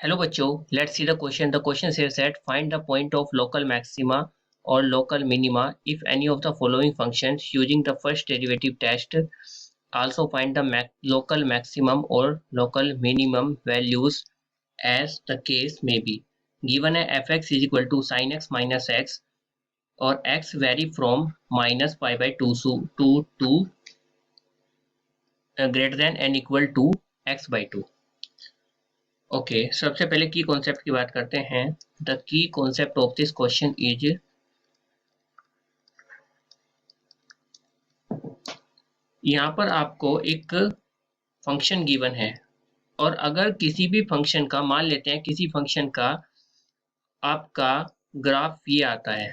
Hello बच्चों, let's see the question. The question says that find the point of local maxima or local minima if any of the following functions using the first derivative test. Also find the local maximum or local minimum values as the case may be. Given a fx is equal to sin x minus x or x vary from minus pi by 2 to greater than n equal to x by 2. Okay सबसे पहले की concept की बात करते हैं. The key concept of this question is यहाँ पर आपको एक फंक्शन गिवन है और अगर किसी भी फंक्शन का मान लेते हैं किसी फंक्शन का आपका ग्राफ ये आता है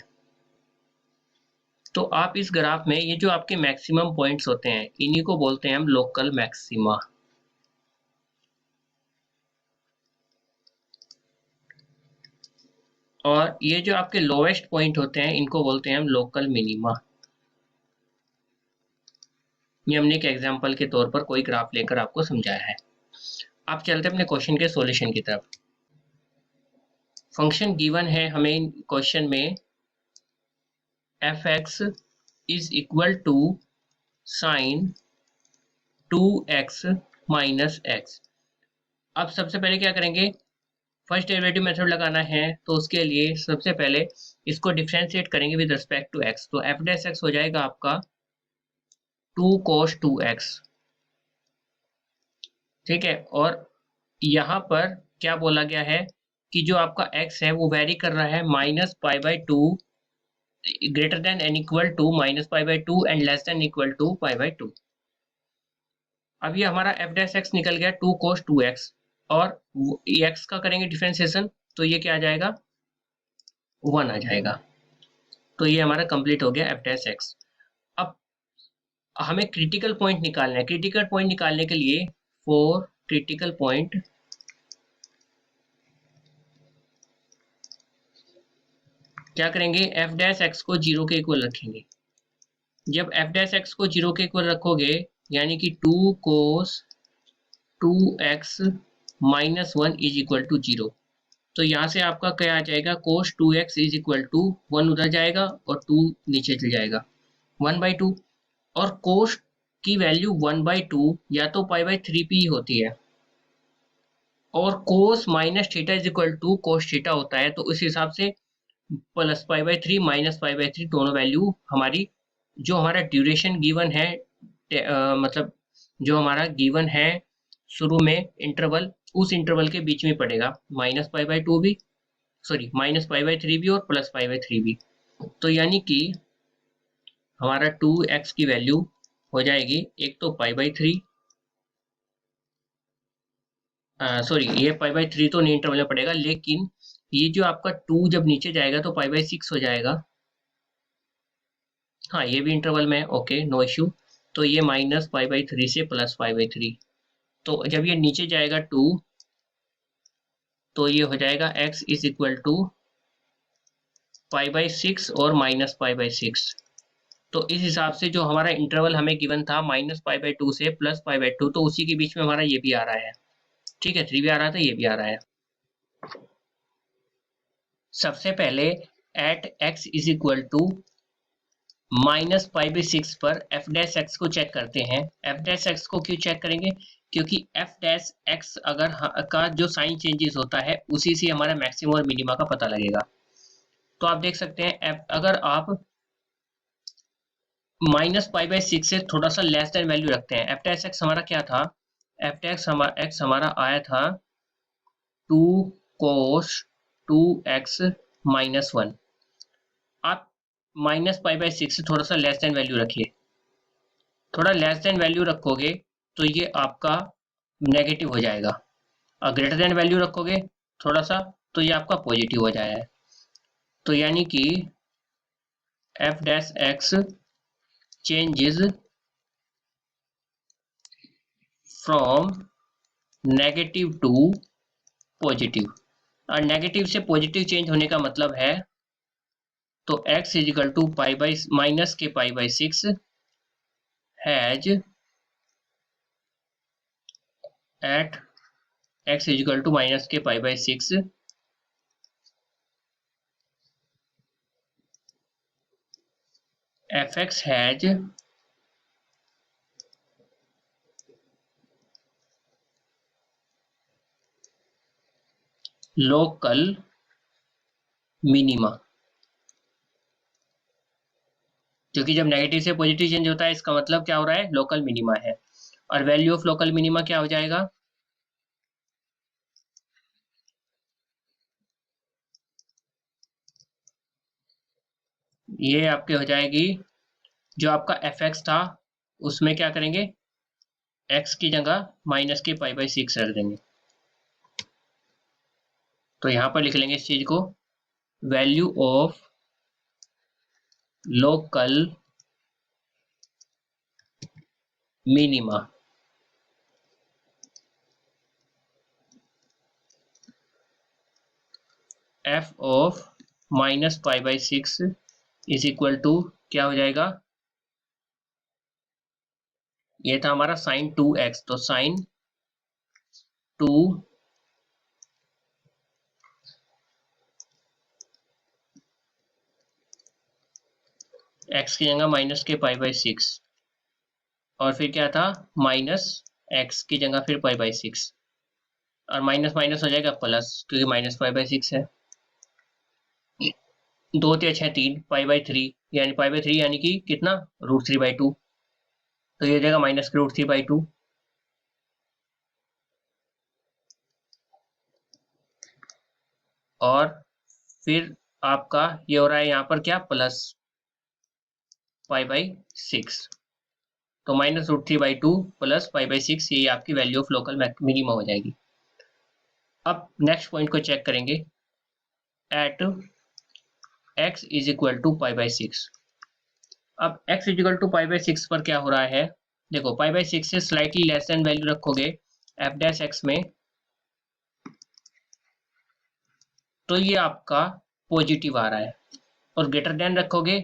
तो आप इस ग्राफ में ये जो आपके मैक्सिमम पॉइंट्स होते हैं इन्हीं को बोलते हैं हम लोकल मैक्सिमा. और ये जो आपके लोवेस्ट पॉइंट होते हैं इनको बोलते हैं हम लोकल मिनिमा. ये हमने एक एग्जांपल के तौर पर कोई ग्राफ लेकर आपको समझाया है. आप चलते हैं अपने क्वेश्चन के सॉल्यूशन की तरफ. फंक्शन गिवन है हमें क्वेश्चन में fx is equal to sine 2x minus x. अब सबसे पहले क्या करेंगे, फर्स्ट डेरिवेटिव मेथड लगाना है तो उसके लिए सबसे पहले इसको डिफरेंशिएट करेंगे विद रिस्पेक्ट टू x. तो f डैश x हो जाएगा आपका 2 cos 2x. ठीक है, और यहाँ पर क्या बोला गया है कि जो आपका x है वो वेरी कर रहा है minus pi by 2 greater than and equal to minus pi by 2 and less than equal to pi by 2. अब ये हमारा f डैश x निकल गया 2 cos 2x और x का करेंगे डिफरेंशिएशन तो ये क्या आ जाएगा 1 आ जाएगा. तो ये हमारा कंप्लीट हो गया f डैश x. अब हमें क्रिटिकल पॉइंट निकालना है. क्रिटिकल पॉइंट निकालने के लिए फॉर क्रिटिकल पॉइंट क्या करेंगे, f डैश x को 0 के इक्वल रखेंगे. जब f डैश x को 0 के इक्वल रखोगे यानी कि 2 cos 2x minus 1 is equal to 0. तो यहाँ से आपका क्या आ जाएगा cos 2x is equal to 1 उधर जाएगा और 2 नीचे चल जाएगा 1/2. और cos की वैल्यू 1/2 या तो पाई बाई 3p ही होती है और cos minus theta is equal to cos theta होता है. तो उस हिसाब से plus pi by 3 minus pi by 3 दोनों वैल्यू हमारी जो हमारा ड्यूरेशन गिवन है मतलब जो हमारा गिवन है शुरू में इंटरवल उस इंटरवल के बीच में पड़ेगा माइनस पाई बाई 2 भी सॉरी माइनस पाई बाई 3 भी और प्लस पाई बाई 3 भी. तो यानी कि हमारा 2x की वैल्यू हो जाएगी एक तो पाई बाई 3 सॉरी ये पाई बाई 3 तो नहीं इंटरवल में पड़ेगा लेकिन ये जो आपका 2 जब नीचे जाएगा तो पाई बाई 6 हो जाएगा. हाँ ये भी इंटरवल में है ओके नो इश्यू. तो ये माइनस पाई बाई 3 से प्लस पाई बाई 3. तो जब ये नीचे जाएगा 2 तो ये हो जाएगा x is equal to pi by 6 और माइनस पाई बाई 6. तो इस हिसाब से जो हमारा इंटरवल हमें गिवन था माइनस पाई बाई 2 से प्लस पाई बाई 2 तो उसी के बीच में हमारा ये भी आ रहा है. ठीक है 3 भी आ रहा था ये भी आ रहा है. सबसे पहले at x is equal to minus pi by 6 पर f डैश x को चेक करते हैं. f डैश x को क्यों चेक करेंगे, क्योंकि f डैश x अगर का जो साइन चेंजेस होता है उसी से हमारा मैक्सिमम और मिनिमा का पता लगेगा. तो आप देख सकते हैं f अगर आप माइनस पाई बाई 6 से थोड़ा सा लेस देन वैल्यू रखते हैं f डैश x हमारा क्या था, f डैश x हमारा आया था 2 cos 2x माइनस 1. आप माइनस पाई बाई 6 से थोड़ा सा लेस देन वैल्यू रखिए. थोड़ा लेस देन वैल्यू रखोगे तो ये आपका नेगेटिव हो जाएगा और ग्रेटर देन वैल्यू रखोगे थोड़ा सा तो ये आपका पॉजिटिव हो जाएगा. तो यानी कि f dash x changes from negative to positive. और नेगेटिव से पॉजिटिव चेंज होने का मतलब है तो x is equal to pi by minus k pi by 6 has at x equal to minus k pi by 6 fx has local minima, क्योंकि जब negative से पॉजिटिव चेंज होता है इसका मतलब क्या हो रहा है, लोकल मिनिमा है। और वैल्यू ऑफ लोकल मिनिमा क्या हो जाएगा, ये आपके हो जाएगी, जो आपका fx था उसमें क्या करेंगे, x की जगह माइनस के पाई बाई 6 रख देंगे। तो यहां पर लिख लेंगे इस चीज को, value of local minima f of minus pi by 6 is equal to क्या हो जाएगा, ये था हमारा साइन 2x, तो साइन 2 x की जगह माइनस के पाई बाई 6, और फिर क्या था माइनस x की जगह फिर पाई बाई 6, और माइनस माइनस हो जाएगा प्लस, क्योंकि माइनस पाई बाई 6 है। 2 × 6 3 पाई बाई 3, यानी पाई बाई 3 यानी कि कितना, √3/2, तो ये हो जाएगा माइनस के √3/2। और फिर आपका ये हो रहा है यहाँ पर क्या, प्लस पाई बाई 6, तो माइनस √3/2 प्लस पाई बाई 6, ये आपकी वैल्यू ऑफ लोकल मिनिमा हो जाएगी। अब नेक्स्ट पॉइंट को चेक करेंगे, at x is equal to pi by 6। अब x is equal to pi by 6 पर क्या हो रहा है, देखो पाई बाई 6 से स्लाइटली लेस देन वैल्यू रखोगे f डैश x में, तो ये आपका पॉजिटिव आ रहा है, और ग्रेटर देन रखोगे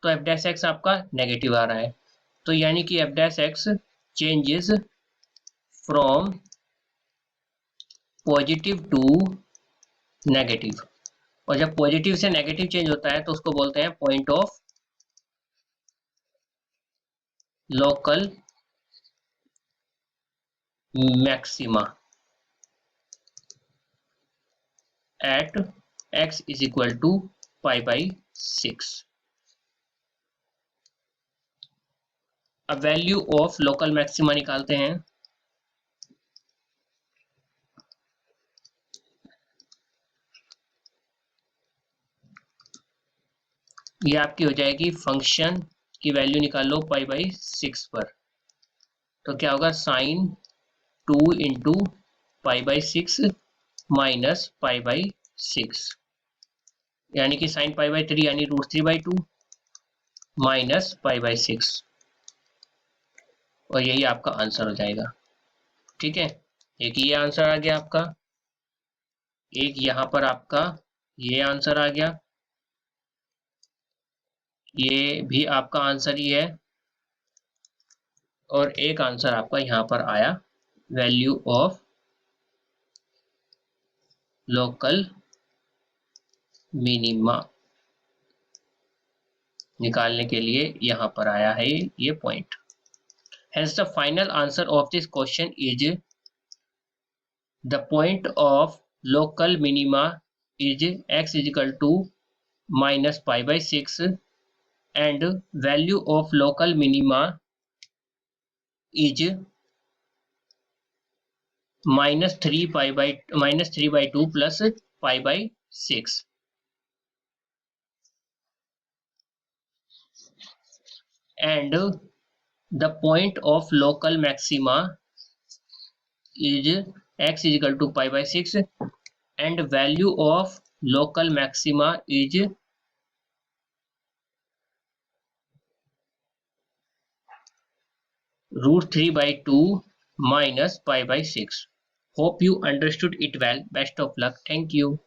तो f डैश x आपका नेगेटिव आ रहा है। तो यानी कि f dash x changes from positive to negative, और जब पॉजिटिव से नेगेटिव चेंज होता है तो उसको बोलते हैं point of local maxima at x is equal to pi by 6। अब वैल्यू ऑफ लोकल मैक्सिमा निकालते हैं, ये आपकी हो जाएगी, फंक्शन की वैल्यू निकाल लो पाई बाई 6 पर, तो क्या होगा, sine 2 into pi by 6 minus pi by 6, यानी कि साइन पाई बाई 3 यानी √3/2 माइनस पाई बाई 6, और यही आपका आंसर हो जाएगा। ठीक है, एक ये आंसर आ गया आपका, एक यहाँ पर आपका ये आंसर आ गया, ये भी आपका आंसर ही है, और एक आंसर आपका यहाँ पर आया, वैल्यू ऑफ लोकल मिनिमा निकालने के लिए यहाँ पर आया है ये point. Hence the final answer of this question is the point of local minima is x is equal to minus pi by 6, and value of local minima is -3/2 plus pi by 6, and the point of local maxima is x is equal to pi by 6, and value of local maxima is √3/2 minus pi by 6. Hope you understood it well. Best of luck. Thank you.